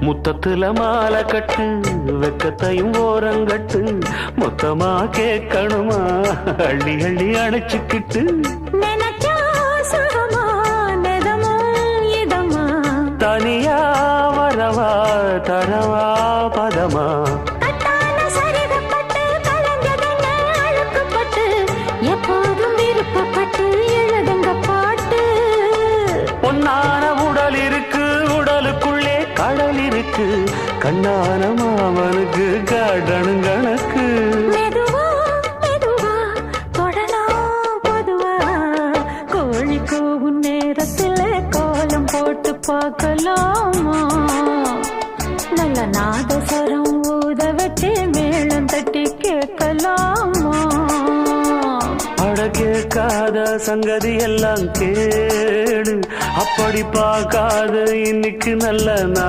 முத்தத்துல மாலை கட்டு வெக்கத்தையும் ஓரங்கட்டு மொத்தமா கேட்கணுமா அள்ளி அள்ளி அணைச்சுக்கிட்டு தனியா வரவா தரவா பதமா எப்போதும் விருப்பப்பட்டு எழுதுங்க பாட்டு பொன்னான உடல் இருக்கு உடலுக்குள்ளே கடல் இருக்கு கண்ணான மாமனுக்கு காடணும் கணக்கு மெதுவா மெதுவா தொடலாம் பொதுவா கோழி கூவும் நேரத்துல கோலம் போட்டு பார்க்கலாமா நல்ல நாதஸ்வரம் ஊத வச்சு மேளம் தட்டி கேட்கலாமா அட கேட்காத சங்கதி எல்லாம் கேடு அப்படி பார்க்காத இன்னைக்கு நல்ல